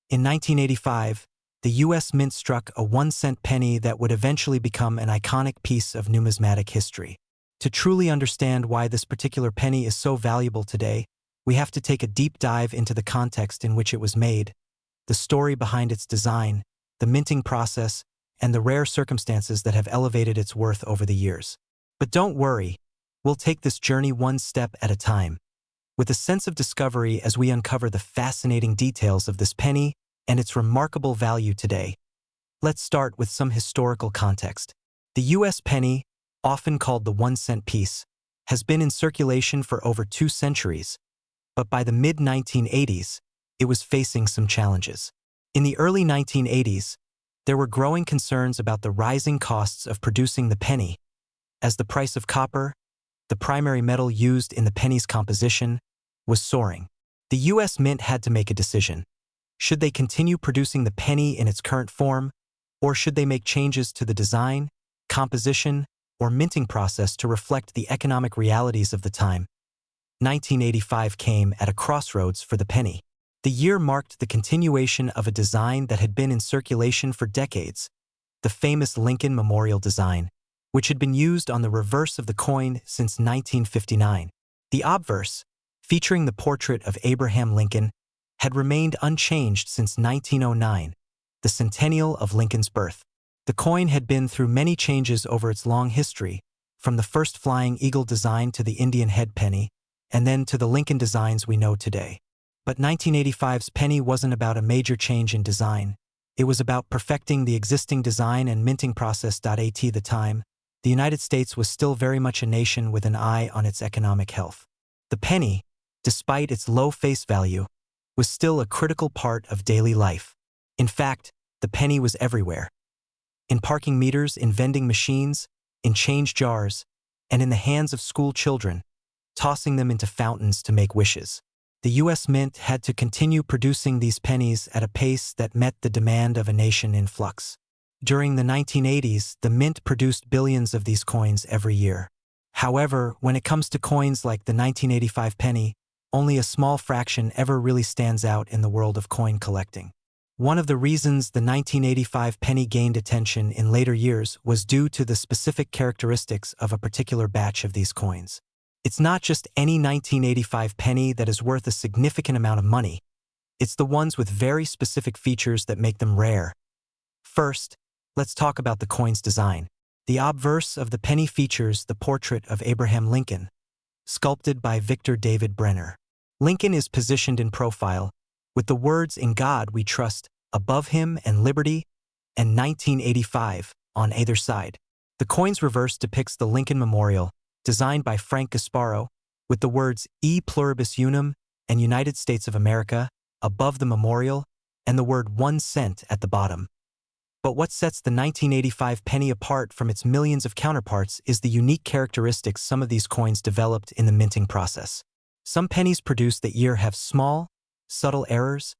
In 1985, the U.S. Mint struck a 1-cent penny that would eventually become an iconic piece of numismatic history. To truly understand why this particular penny is so valuable today, we have to take a deep dive into the context in which it was made, the story behind its design, the minting process, and the rare circumstances that have elevated its worth over the years. But don't worry, we'll take this journey one step at a time, with a sense of discovery as we uncover the fascinating details of this penny and its remarkable value today. Let's start with some historical context. The U.S. penny, often called the 1-cent piece, has been in circulation for over 2 centuries, but by the mid-1980s, it was facing some challenges. In the early 1980s, there were growing concerns about the rising costs of producing the penny, as the price of copper, the primary metal used in the penny's composition, was soaring. The U.S. Mint had to make a decision. Should they continue producing the penny in its current form, or should they make changes to the design, composition, or minting process to reflect the economic realities of the time? 1985 came at a crossroads for the penny. The year marked the continuation of a design that had been in circulation for decades, the famous Lincoln Memorial design, which had been used on the reverse of the coin since 1959. The obverse, featuring the portrait of Abraham Lincoln, had remained unchanged since 1909, the centennial of Lincoln's birth. The coin had been through many changes over its long history, from the first flying eagle design to the Indian head penny, and then to the Lincoln designs we know today. But 1985's penny wasn't about a major change in design. It was about perfecting the existing design and minting process. At the time, the United States was still very much a nation with an eye on its economic health. The penny, despite its low face value, was still a critical part of daily life. In fact, the penny was everywhere. In parking meters, in vending machines, in change jars, and in the hands of school children, tossing them into fountains to make wishes. The U.S. Mint had to continue producing these pennies at a pace that met the demand of a nation in flux. During the 1980s, the Mint produced billions of these coins every year. However, when it comes to coins like the 1985 penny, only a small fraction ever really stands out in the world of coin collecting. One of the reasons the 1985 penny gained attention in later years was due to the specific characteristics of a particular batch of these coins. It's not just any 1985 penny that is worth a significant amount of money. It's the ones with very specific features that make them rare. First, let's talk about the coin's design. The obverse of the penny features the portrait of Abraham Lincoln, sculpted by Victor David Brenner. Lincoln is positioned in profile, with the words "In God We Trust" above him and "Liberty" and 1985 on either side. The coin's reverse depicts the Lincoln Memorial, designed by Frank Gasparo, with the words "E Pluribus Unum" and "United States of America" above the memorial and the word 1 cent at the bottom. But what sets the 1985 penny apart from its millions of counterparts is the unique characteristics some of these coins developed in the minting process. Some pennies produced that year have small, subtle errors,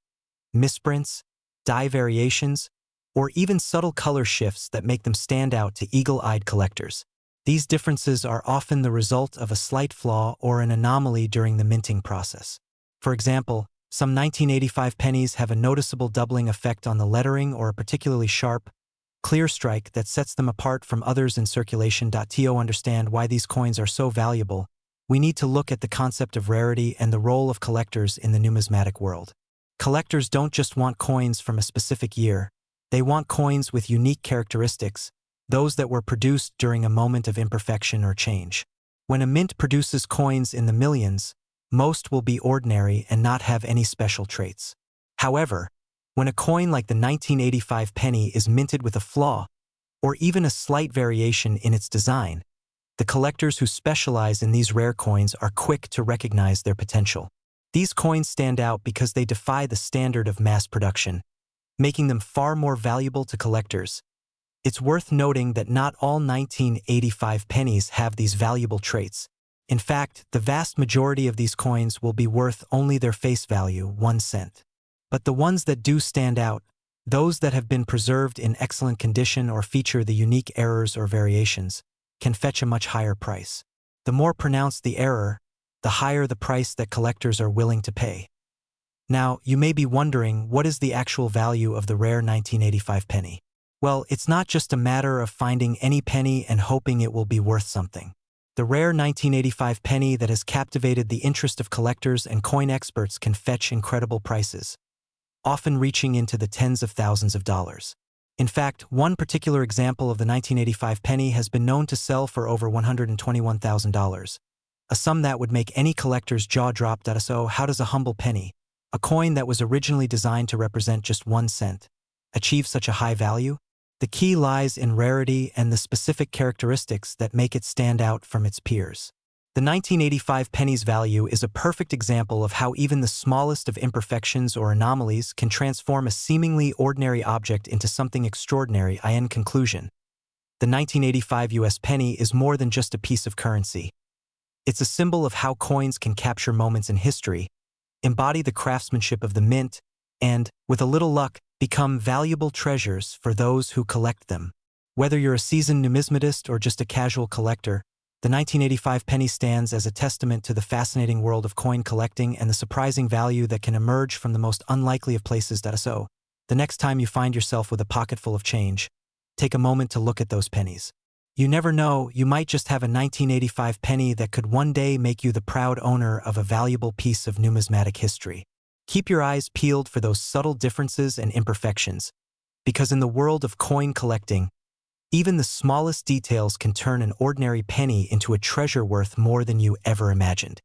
misprints, die variations, or even subtle color shifts that make them stand out to eagle-eyed collectors. These differences are often the result of a slight flaw or an anomaly during the minting process. For example, some 1985 pennies have a noticeable doubling effect on the lettering or a particularly sharp, clear strike that sets them apart from others in circulation. To understand why these coins are so valuable, we need to look at the concept of rarity and the role of collectors in the numismatic world. Collectors don't just want coins from a specific year. They want coins with unique characteristics, those that were produced during a moment of imperfection or change. When a mint produces coins in the millions, most will be ordinary and not have any special traits. However, when a coin like the 1985 penny is minted with a flaw, or even a slight variation in its design, the collectors who specialize in these rare coins are quick to recognize their potential. These coins stand out because they defy the standard of mass production, making them far more valuable to collectors. It's worth noting that not all 1985 pennies have these valuable traits. In fact, the vast majority of these coins will be worth only their face value, 1 cent. But the ones that do stand out, those that have been preserved in excellent condition or feature the unique errors or variations, can fetch a much higher price. The more pronounced the error, the higher the price that collectors are willing to pay. Now, you may be wondering, what is the actual value of the rare 1985 penny? Well, it's not just a matter of finding any penny and hoping it will be worth something. The rare 1985 penny that has captivated the interest of collectors and coin experts can fetch incredible prices, often reaching into the tens of thousands of dollars. In fact, one particular example of the 1985 penny has been known to sell for over $121,000, a sum that would make any collector's jaw drop. So, how does a humble penny, a coin that was originally designed to represent just 1 cent, achieve such a high value? The key lies in rarity and the specific characteristics that make it stand out from its peers. The 1985 penny's value is a perfect example of how even the smallest of imperfections or anomalies can transform a seemingly ordinary object into something extraordinary. In conclusion, the 1985 US penny is more than just a piece of currency. It's a symbol of how coins can capture moments in history, embody the craftsmanship of the mint, and, with a little luck, become valuable treasures for those who collect them. Whether you're a seasoned numismatist or just a casual collector, the 1985 penny stands as a testament to the fascinating world of coin collecting and the surprising value that can emerge from the most unlikely of places. So, the next time you find yourself with a pocket full of change, take a moment to look at those pennies. You never know, you might just have a 1985 penny that could one day make you the proud owner of a valuable piece of numismatic history. Keep your eyes peeled for those subtle differences and imperfections, because in the world of coin collecting, even the smallest details can turn an ordinary penny into a treasure worth more than you ever imagined.